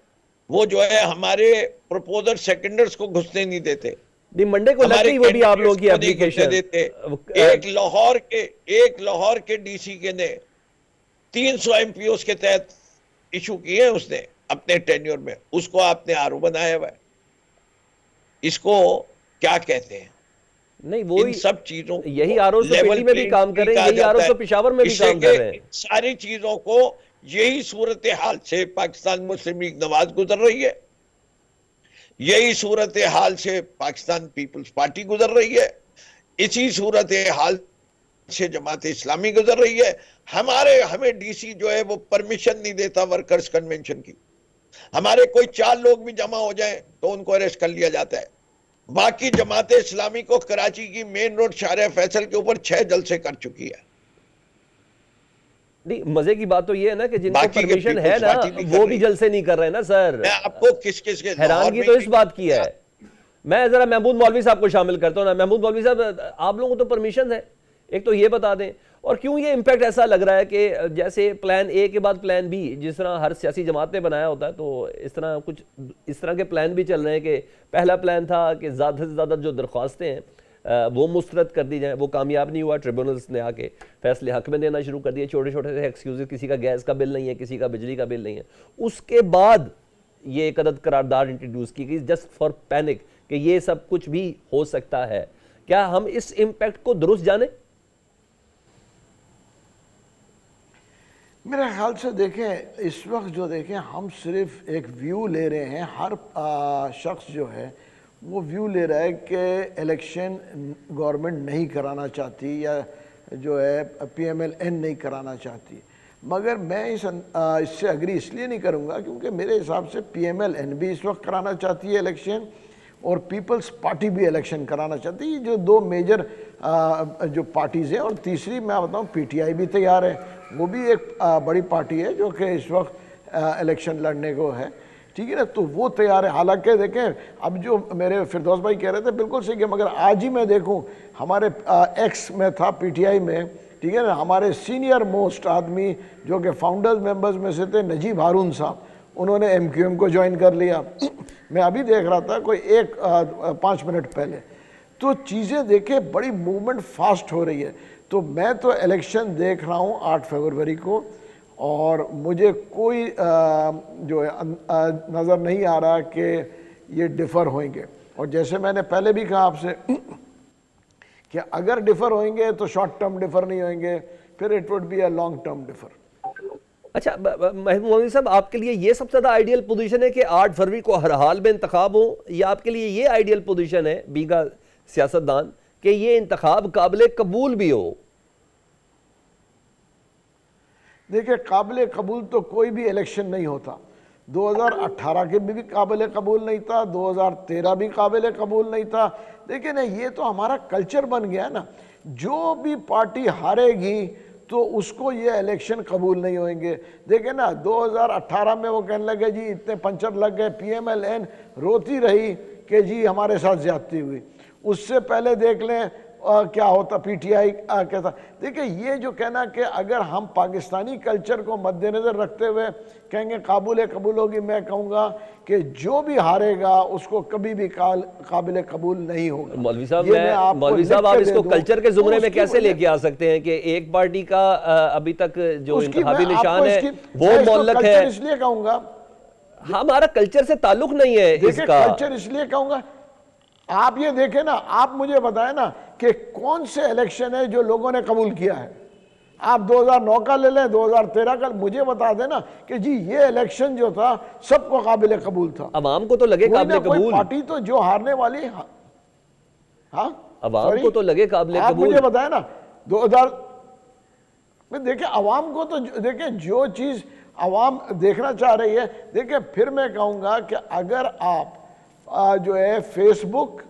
वो जो है हमारे प्रपोजर सेकेंडर्स को घुसने नहीं देते। मंडे को लगती वो भी आप लोगों की एप्लीकेशन देते। एक लाहौर के डीसी के ने 300 एमपीओ के तहत इशू किए हैं उसने अपने टेन्योर में, उसको आपने आरओ बनाया हुआ है। इसको क्या कहते हैं? नहीं, वो इन सब चीजों यही आरओ तो पेटी में भी काम कर रहे हैं, यही आरओ तो पेशावर में भी काम कर रहे हैं। सारी चीजों को यही सूरत हाल से पाकिस्तान मुस्लिम लीग नवाज गुजर रही है, यही सूरत हाल से पाकिस्तान पीपल्स पार्टी गुजर रही है, इसी सूरत हाल से जमात इस्लामी गुजर रही है। हमें डीसी जो है वो परमिशन नहीं देता वर्कर्स कन्वेंशन की। हमारे कोई 4 लोग भी जमा हो जाएं तो उनको अरेस्ट कर लिया जाता है। बाकी जमात इस्लामी को कराची की मेन रोड शाहरिया फैसल के ऊपर 6 जलसे कर चुकी है। नहीं, मजे की बात तो ये है ना कि जिनको परमिशन है ना वो भी जलसे नहीं कर रहे ना सर। मैं आपको किस के हैरानगी तो इस बात की है। मैं जरा महमूद मौलवी साहब को शामिल करता हूँ ना। महमूद मौलवी साहब, आप लोगों को तो परमिशन है, एक तो ये बता दें, और क्यों ये इम्पैक्ट ऐसा लग रहा है कि जैसे प्लान ए के बाद प्लान बी, जिस तरह हर सियासी जमात ने बनाया होता है, तो इस तरह कुछ इस तरह के प्लान भी चल रहे हैं कि पहला प्लान था कि ज़्यादा से ज़्यादा जो दरख्वास्तें हैं वो मुस्तरद कर दी जाएं। वो कामयाब नहीं हुआ, ट्रिब्यूनल्स ने आके फैसले हक में देना शुरू कर दिए, छोटे छोटे से एक्सक्यूज़, किसी का गैस का बिल नहीं है, किसी का बिजली का बिल नहीं है। उसके बाद ये एक अदद करारदाद इंट्रोड्यूस की गई जस्ट फॉर पैनिक कि ये सब कुछ भी हो सकता है। क्या हम इस इम्पैक्ट को दुरुस्त जाने? मेरे ख्याल से देखें, इस वक्त जो देखें हम सिर्फ एक व्यू ले रहे हैं, हर शख्स जो है वो व्यू ले रहा है कि इलेक्शन गवर्नमेंट नहीं कराना चाहती या जो है PMLN नहीं कराना चाहती। मगर मैं इससे अग्री इसलिए नहीं करूँगा क्योंकि मेरे हिसाब से PMLN भी इस वक्त कराना चाहती है इलेक्शन, और पीपल्स पार्टी भी इलेक्शन कराना चाहती है, जो दो मेजर जो पार्टीज़ हैं। और तीसरी मैं बताऊँ PTI भी तैयार है, वो भी एक बड़ी पार्टी है जो कि इस वक्त इलेक्शन लड़ने को है, ठीक है ना। तो वो तैयार है। हालांकि देखें, अब जो मेरे फिरदौस भाई कह रहे थे बिल्कुल सही है, मगर आज ही मैं देखूं हमारे एक्स में था PTI में, ठीक है ना, हमारे सीनियर मोस्ट आदमी जो कि फाउंडर्स मेंबर्स में से थे, नजीब हारून साहब, उन्होंने MQM को ज्वाइन कर लिया। मैं अभी देख रहा था कोई 5 मिनट पहले। तो चीज़ें देखें, बड़ी मूवमेंट फास्ट हो रही है। तो मैं तो इलेक्शन देख रहा हूँ 8 फरवरी को, और मुझे कोई जो है नज़र नहीं आ रहा कि ये डिफ़र होंगे। और जैसे मैंने पहले भी कहा आपसे कि अगर डिफ़र होंगे तो शॉर्ट टर्म डिफ़र नहीं होंगे, फिर it would be a long term differ. अच्छा महबूब मौलवी साहब, आपके लिए ये सबसे ज़्यादा आइडियल पोजीशन है कि 8 फरवरी को हर हाल में इंतखाब हो, या आपके लिए ये आइडियल पोजीशन है बीगा सियासतदान कि ये इंतखाब काबिल कबूल भी हो? देखिए, काबिल कबूल तो कोई भी इलेक्शन नहीं होता। 2018 के भी काबिल कबूल नहीं था, 2013 भी काबिल कबूल नहीं था। देखिए ना, ये तो हमारा कल्चर बन गया ना, जो भी पार्टी हारेगी तो उसको ये इलेक्शन कबूल नहीं होंगे। देखिए ना, 2018 में वो कहने लगे जी इतने पंचर लग गए, PMLN रोती रही कि जी हमारे साथ ज्यादती हुई। उससे पहले देख लें क्या होता, PTI कहता। देखिए, ये जो कहना कि अगर हम पाकिस्तानी कल्चर को मद्देनज़र रखते हुए कहेंगे काबिल कबूल होगी, मैं कहूँगा कि जो भी हारेगा उसको कभी भी काबिल कबूल नहीं होगा। मौलवी साहब आप इसको कल्चर के जुमरे में कैसे लेके आ सकते हैं कि एक पार्टी का अभी तक जो इंतखाबी निशान है वो मुअल्लक है? इसलिए कहूँगा, हमारा कल्चर से ताल्लुक नहीं है इसका। कल्चर इसलिए कहूँगा, आप ये देखें ना, आप मुझे बताएं ना कि कौन से इलेक्शन है जो लोगों ने कबूल किया है। आप 2009 का ले लें, 2013 का, मुझे बता देना कि जी ये इलेक्शन जो था सबको काबिल कबूल था। अवाम को तो लगे काबिल कबूल, पार्टी तो जो हारने वाली, हाँ अवाम को तो लगे काबिल कबूल। आप मुझे बताएं ना 2000 में, देखिए अवाम को तो देखिए जो चीज अवाम देखना चाह रही है। देखिए, फिर मैं कहूँगा कि अगर आप जो है फेसबुक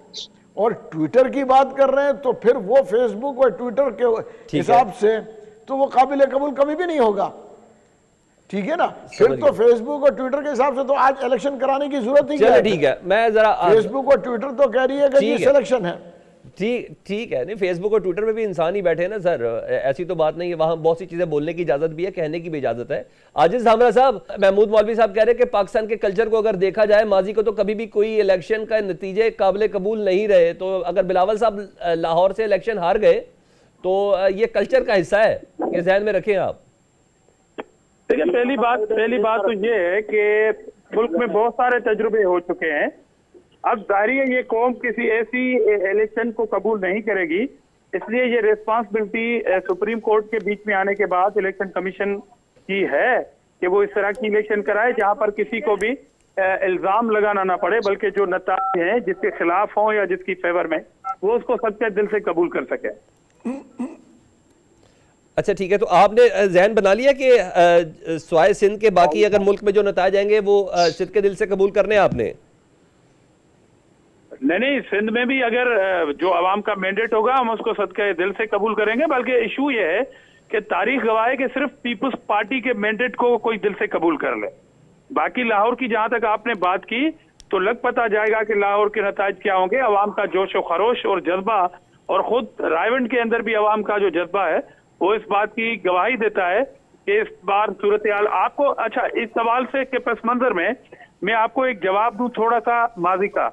और ट्विटर की बात कर रहे हैं तो फिर वो फेसबुक और ट्विटर के हिसाब से तो वो काबिल कबूल कभी भी नहीं होगा, ठीक है ना। फिर तो फेसबुक और ट्विटर के हिसाब से तो आज इलेक्शन कराने की जरूरत नहीं है। ठीक है, मैं जरा फेसबुक और ट्विटर तो कह रही है कि ये इलेक्शन है। ठीक है, नहीं फेसबुक और ट्विटर में भी इंसान ही बैठे हैं ना सर, ऐसी तो बात नहीं है। वहाँ बहुत सी चीज़ें बोलने की इजाज़त भी है, कहने की भी इजाज़त है। आजिज़ धामरा साहब, महमूद मौलवी साहब कह रहे हैं कि पाकिस्तान के कल्चर को अगर देखा जाए, माजी को तो कभी भी कोई इलेक्शन का नतीजे काबिल कबूल नहीं रहे। तो अगर बिलावल साहब लाहौर से इलेक्शन हार गए तो ये कल्चर का हिस्सा है, ये ध्यान में रखें आप। देखिए, पहली बात तो ये है कि मुल्क में बहुत सारे तजुर्बे हो चुके हैं। अब जाहिर है ये कौम किसी ऐसी इलेक्शन को कबूल नहीं करेगी, इसलिए ये रिस्पांसिबिलिटी सुप्रीम कोर्ट के बीच में आने के बाद इलेक्शन कमीशन की है कि वो इस तरह की इलेक्शन कराए जहां पर किसी को भी इल्जाम लगाना ना पड़े, बल्कि जो नतीजे हैं जिसके खिलाफ हों या जिसकी फेवर में, वो उसको सच्चे दिल से कबूल कर सके। अच्छा ठीक है, तो आपने जहन बना लिया कि स्वाय सिंध के बाकी अगर मुल्क में जो नतीजे आएंगे वो सिंध के दिल से कबूल करने आपने? नहीं, सिंध में भी अगर जो अवाम का मैंडेट होगा हम उसको सदके दिल से कबूल करेंगे। बल्कि इशू ये है कि तारीख गवाह है कि सिर्फ पीपल्स पार्टी के मैंडेट को कोई दिल से कबूल कर ले। बाकी लाहौर की जहां तक आपने बात की, तो लग पता जाएगा कि लाहौर के नताज क्या होंगे। अवाम का जोश व खरोश और जज्बा, और खुद रायवंड के अंदर भी अवाम का जो जज्बा है वो इस बात की गवाही देता है कि इस बार सूरत हाल आपको, अच्छा इस सवाल से के पस मंजर में मैं आपको एक जवाब दूं थोड़ा सा माजी का।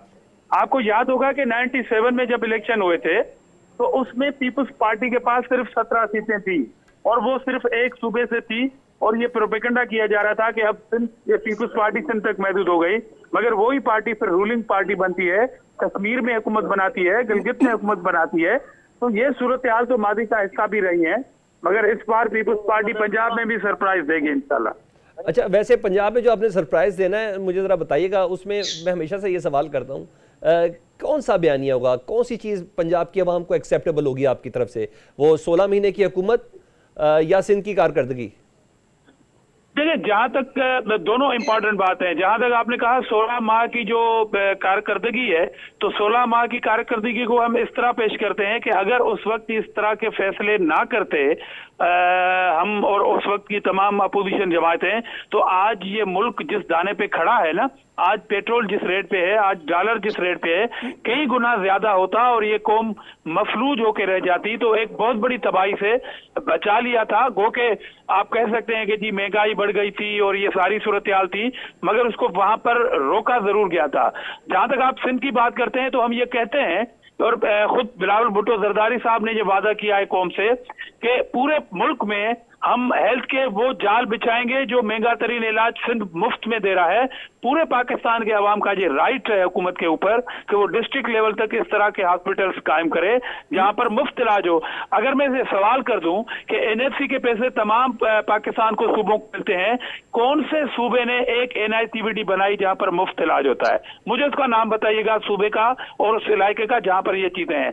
आपको याद होगा कि 97 में जब इलेक्शन हुए थे तो उसमें पीपल्स पार्टी के पास सिर्फ 17 सीटें थी और वो सिर्फ एक सूबे से थी, और ये प्रोपेगेंडा किया जा रहा था कि अब सिंध ये पीपल्स पार्टी सिंध तक महदूद हो गई, मगर वही पार्टी फिर रूलिंग पार्टी बनती है, कश्मीर में हुकूमत बनाती है, गिलगित में हुकूमत बनाती है। तो ये सूरत हाल तो माजी का हिस्सा भी रही है, मगर इस बार पीपल्स पार्टी पंजाब में भी सरप्राइज देगी इंशाल्लाह। अच्छा, वैसे पंजाब में जो आपने सरप्राइज देना है मुझे ज़रा बताइएगा, उसमें मैं हमेशा से ये सवाल करता हूँ कौन सा बयानिया होगा, कौन सी चीज़ पंजाब की आवाम को एक्सेप्टेबल होगी आपकी तरफ से, वो 16 महीने की हुकूमत या सिंध की कारकर्दगी? देखिए, जहां तक दोनों इंपॉर्टेंट बात है। जहां तक आपने कहा 16 माह की जो कारकर्दगी है, तो 16 माह की कारकर्दगी को हम इस तरह पेश करते हैं कि अगर उस वक्त इस तरह के फैसले ना करते हम और उस वक्त की तमाम अपोजिशन जमातें, तो आज ये मुल्क जिस दाने पे खड़ा है ना, आज पेट्रोल जिस रेट पे है, आज डॉलर जिस रेट पे है, कई गुना ज्यादा होता और ये कौम मफलूज होके रह जाती। तो एक बहुत बड़ी तबाही से बचा लिया था। गो के आप कह सकते हैं कि जी महंगाई बढ़ गई थी और ये सारी सूरत हाल थी, मगर उसको वहां पर रोका जरूर गया था। जहां तक आप सिंध की बात करते हैं तो हम ये कहते हैं, और खुद बिलावल भुट्टो जरदारी साहब ने ये वादा किया है कौम से कि पूरे मुल्क में हम हेल्थ के वो जाल बिछाएंगे जो महंगा तरीन इलाज सिंध मुफ्त में दे रहा है। पूरे पाकिस्तान के अवाम का ये राइट है हुकूमत के ऊपर कि वो डिस्ट्रिक्ट लेवल तक इस तरह के हॉस्पिटल्स कायम करे जहां पर मुफ्त इलाज हो। अगर मैं इसे सवाल कर दूं कि एनएफसी के पैसे तमाम पाकिस्तान को सूबों को मिलते हैं, कौन से सूबे ने एक एनआईसीवीडी बनाई जहां पर मुफ्त इलाज होता है? मुझे उसका नाम बताइएगा सूबे का और उस इलाके का जहां पर ये चीजें हैं।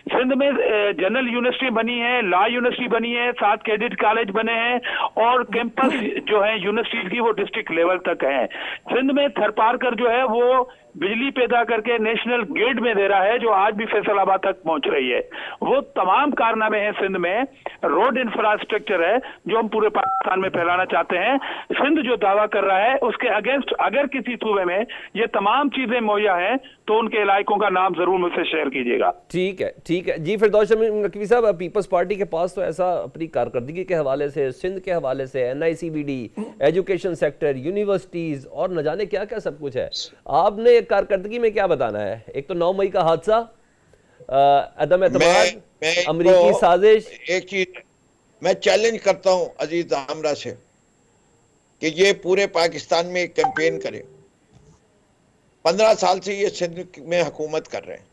सिंध में जनरल यूनिवर्सिटी बनी है, लॉ यूनिवर्सिटी बनी है, 7 कैडेट कॉलेज बने हैं और कैंपस जो है यूनिवर्सिटी की वो डिस्ट्रिक्ट लेवल तक है। सिंध में थरपारकर जो है वो बिजली पैदा करके नेशनल ग्रिड में दे रहा है जो आज भी फैसलाबाद तक पहुंच रही है। वो तमाम कारनामे हैं सिंध में। रोड इंफ्रास्ट्रक्चर है जो हम पूरे पाकिस्तान में फैलाना चाहते हैं। सिंध जो दावा कर रहा है उसके अगेंस्ट अगर किसी सूबे में ये तमाम चीजें मुहैया हैं तो उनके इलाकों का नाम जरूर मुझसे शेयर कीजिएगा। ठीक है, ठीक है जी। फिरदौस शमीम नकवी साहब, पीपल्स पार्टी के पास तो ऐसा अपनी कारकर्दगी के हवाले से, सिंध के हवाले से, एनआईसीवीडी, एजुकेशन सेक्टर, यूनिवर्सिटीज और न जाने क्या क्या सब कुछ है। आपने कारकर्दगी में क्या बताना है? एक तो 9 मई का हादसा, अदम एतमाद, अमरीकी साजिश। एक चीज मैं चैलेंज करता हूं अजीज हमरा से कि ये पूरे पाकिस्तान में एक कैंपेन करे। 15 साल से ये सिंध में हुकूमत कर रहे हैं,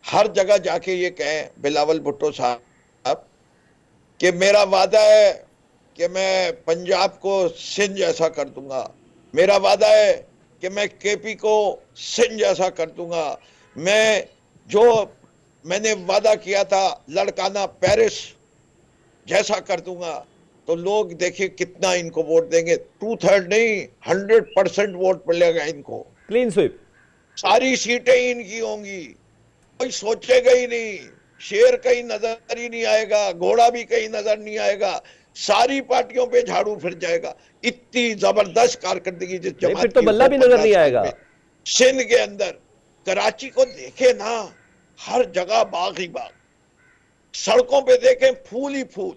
हर जगह जाके ये कहें बिलावल भुट्टो साहब कि मेरा वादा है कि मैं पंजाब को सिंध जैसा कर दूंगा, मेरा वादा है कि मैं केपी को सिंध जैसा कर दूंगा, मैं जो मैंने वादा किया था लड़काना पेरिस जैसा कर दूंगा। तो लोग देखिए कितना इनको वोट देंगे, 2/3 नहीं 100% वोट मिलेगा इनको, क्लीन स्वीप, सारी सीटें इनकी होंगी। कोई सोचेगा ही नहीं, शेर कहीं नजर ही नहीं आएगा, घोड़ा भी कहीं नजर नहीं आएगा, सारी पार्टियों पे झाड़ू फिर जाएगा। इतनी जबरदस्त कारकर्दगी जिस जमात फिर तो बल्ला भी नजर नहीं आएगा। सिंध के अंदर कराची को देखे ना, हर जगह बाग ही बाग, सड़कों पे देखें फूल ही फूल।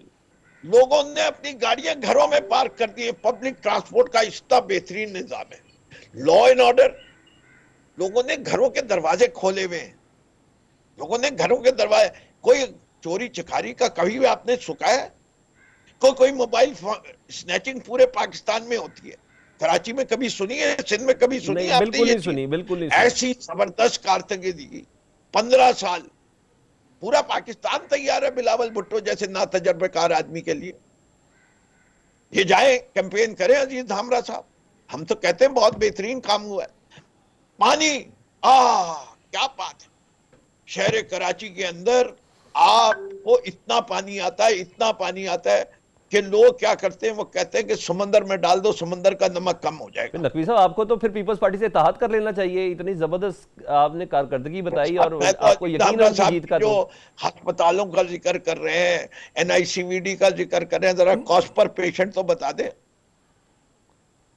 लोगों ने अपनी गाड़ियां घरों में पार्क कर दी है। पब्लिक ट्रांसपोर्ट का इतना बेहतरीन निजाम है, लॉ एंड ऑर्डर। लोगों ने घरों के दरवाजे खोले हुए हैं, लोगों ने घरों के दरवाजे, कोई चोरी चकारी का कभी भी आपने सुना है? कोई मोबाइल स्नैचिंग पूरे पाकिस्तान में होती है, कराची में कभी सुनी है? सिंध में कभी सुनी है? बिल्कुल नहीं सुनी, बिल्कुल नहीं सुनी। ऐसी जबरदस्त कारकर्दगी 15 साल, पूरा पाकिस्तान तैयार है बिलावल भुट्टो जैसे ना तजर्बेकार आदमी के लिए। ये जाए कैंपेन करें अजीज हमरा साहब। हम तो कहते हैं बहुत बेहतरीन काम हुआ है। पानी, क्या बात है, शहर कराची के अंदर आपको इतना पानी आता है, इतना पानी आता है कि लोग क्या करते हैं, वो कहते हैं कि समंदर में डाल दो, समंदर का नमक कम हो जाएगा। नकवी साहब, आपको तो फिर पीपल्स पार्टी से इत्तेहाद कर लेना चाहिए। इतनी जबरदस्त आपने कारकर्दगी बताई और आपको यकीन है कि जीत का जो अस्पतालों का जिक्र कर रहे हैं, एनआईसीवीडी का जिक्र कर रहे हैं, जरा कॉस्ट पर पेशेंट तो बता दें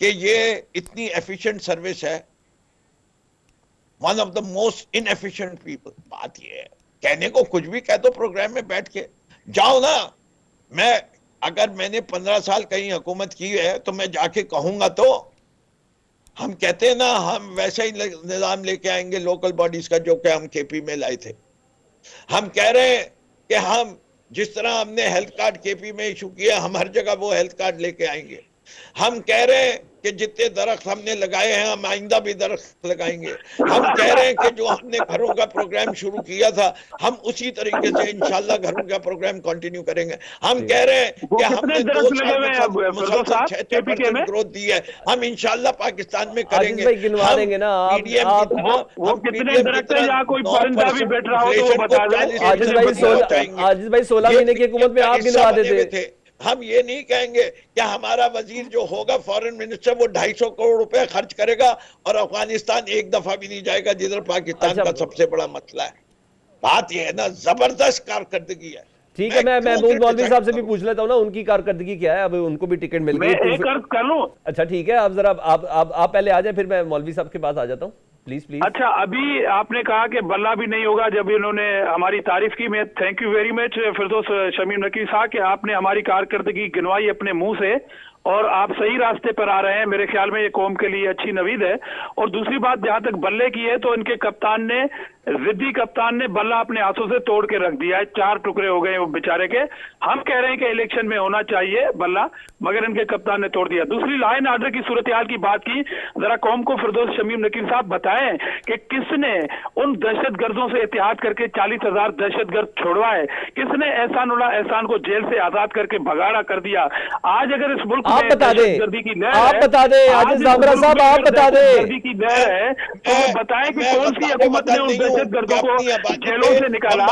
कि ये इतनी एफिशिएंट सर्विस है one of the most inefficient people. बात ये है, कहने को कुछ भी कह दो प्रोग्राम में बैठ के, जाओ ना। मैं अगर मैंने 15 साल कहीं हुकूमत की है तो मैं जाके कहूंगा तो हम कहते हैं ना, हम वैसा ही निजाम लेके आएंगे लोकल बॉडीज का जो कि हम केपी में लाए थे। हम कह रहे हैं कि हम जिस तरह हमने हेल्थ कार्ड केपी में इशू किया, हम हर जगह वो हेल्थ कार्ड लेके आएंगे। हम कह रहे हैं कि जितने दरख्त हमने लगाए हैं हम आइंदा भी दरख्त लगाएंगे। हम कह रहे हैं कि जो हमने घरों का प्रोग्राम शुरू किया था हम उसी तरीके से इंशाल्लाह घरों का प्रोग्राम कंटिन्यू करेंगे। हम कह रहे हैं कि हमने 2 साल मुसलसल 6% ग्रोथ दी है, हम इंशाल्लाह पाकिस्तान में करेंगे। भाई गिनवा देंगे ना आप वो कितने दरख्त है, या कोई परिंदा भी बैठ रहा हो तो वो बता दें। आजिज भाई 16 महीने की हुकूमत में आप गिनवा देते थे। हम ये नहीं कहेंगे कि हमारा वजीर जो होगा फॉरेन मिनिस्टर वो 250 करोड़ रुपए खर्च करेगा और अफगानिस्तान एक दफा भी नहीं जाएगा जिधर पाकिस्तान का सबसे बड़ा मसला है। बात ये है ना, जबरदस्त कारकर्दगी है। ठीक है, मैं महमूद मौलवी साहब से भी पूछ लेता हूँ ना, उनकी कारकर्दगी क्या है। अब उनको भी टिकट मिल गई मैं एक अर्ज कर लूं। अच्छा ठीक है, आप जरा आप पहले आ जाए, फिर मैं मौलवी साहब के पास आ जाता हूँ, प्लीज प्लीज। अच्छा, अभी आपने कहा कि बल्ला भी नहीं होगा, जब इन्होंने हमारी तारीफ की। मैं थैंक यू वेरी मच फिरदौस शमीम नकीवी साहब कि आपने हमारी कारकर्दगी गिनवाई अपने मुंह से, और आप सही रास्ते पर आ रहे हैं। मेरे ख्याल में ये कौम के लिए अच्छी नवीद है। और दूसरी बात, जहां तक बल्ले की है तो इनके कप्तान ने, जिद्दी कप्तान ने बल्ला अपने हाथों से तोड़ के रख दिया है। 4 टुकड़े हो गए वो बेचारे के। हम कह रहे हैं कि इलेक्शन में होना चाहिए बल्ला, मगर इनके कप्तान ने तोड़ दिया। दूसरी लॉ एंड ऑर्डर की सूरत हाल की बात की, जरा कौम को फिरदौस शमीम नकीवी साहब बताएं कि किसने उन दहशतगर्दों से इत्तेहाद करके 40,000 दहशतगर्द छोड़वाए, किसने एहसानुल्लाह एहसान को जेल से आजाद करके भगाड़ा कर दिया। आज अगर इस मुल्क आप बता दें, आप बता दें, आजिज जामरा साहब आप बता दें की लहर है, तो वो बताएं कि कौन सी हुकूमत ने उन दहशतगर्दों को जेलों से निकाला।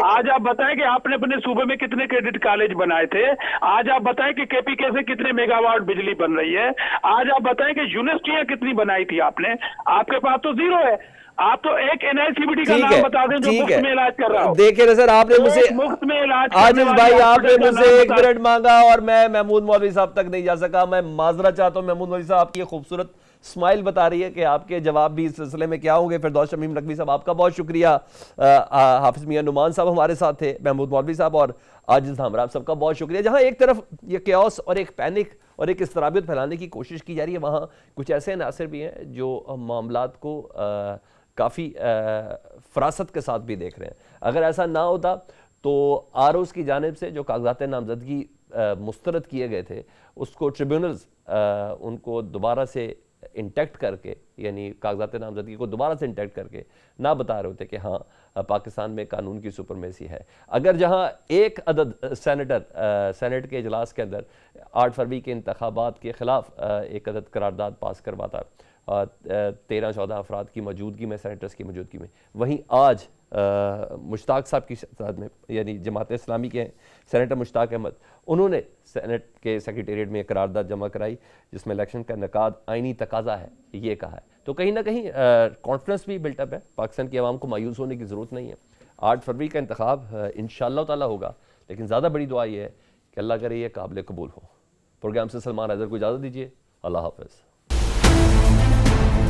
आज आप बताएं कि आपने अपने सूबे में कितने क्रेडिट कॉलेज बनाए थे। आज आप बताएं कि केपीके से कितने मेगावाट बिजली बन रही है। आज आप बताएं कि यूनिवर्सिटियां कितनी बनाई थी आपने। आपके पास तो जीरो है। आप तो एक NICBD का नाम बता दें जो मुफ्त में इलाज कर रहा हो। देखिए ना सर, आपने मुझसे मुफ्त में इलाज, आजिज भाई आपने मुझसे 1 मिनट मांगा और मैं महमूद मौलवी साहब तक नहीं जा सका। मैं माजरा चाहता हूँ। महमूद मौलवी साहब आपकी ये खूबसूरत स्माइल बता रही है कि आपके जवाब भी इस सिलसिले में क्या होंगे। फिरदौस शमीम नकवी साहब आपका बहुत शुक्रिया। हाफिज मियां नुमान साहब हमारे साथ थे, महमूद मौलवी साहब और आजिज धामरा सबका बहुत शुक्रिया। जहां एक तरफ ये क्यास और एक पैनिक और एक इस्तराबियत फैलाने की कोशिश की जा रही है, वहाँ कुछ ऐसे नासिर भी हैं जो मामलात को काफ़ी फरासत के साथ भी देख रहे हैं। अगर ऐसा ना होता तो आरओज़ की जानिब से जो कागजात नामजदगी मुस्तरद किए गए थे उसको ट्रिब्यूनल्स उनको दोबारा से इंटैक्ट करके, यानी कागजात नामजदगी को दोबारा से इंटैक्ट करके ना बता रहे होते कि हाँ पाकिस्तान में कानून की सुपरमेसी है। अगर जहाँ एक अदद सेनेट के इजलास के अंदर 8 फरवरी के इंतखाबात के ख़िलाफ़ एक अदद करारदाद पास करवाता 13-14 अफराद की मौजूदगी में, सेनेटर्स की मौजूदगी में, वहीं आज मुश्ताक साहब की साथ में, यानी जमात इस्लामी के सेनेटर मुश्ताक अहमद, उन्होंने सेनेट के सेक्रेटेरिएट में एक करारदाद जमा कराई जिसमें इलेक्शन का इनेकाद आइनी तकाजा है, ये कहा है। तो कहीं ना कहीं कॉन्फिडेंस भी बिल्टअप है। पाकिस्तान की आवाम को मायूस होने की ज़रूरत नहीं है। 8 फरवरी का इंतखाब इंशाअल्लाह ताला होगा, लेकिन ज़्यादा बड़ी दुआ ये है कि अल्लाह करे ये काबिल कबूल हो। प्रोग्राम से सलमान हैदर को इजाज़त दीजिए। अल्लाह हाफ़िज़।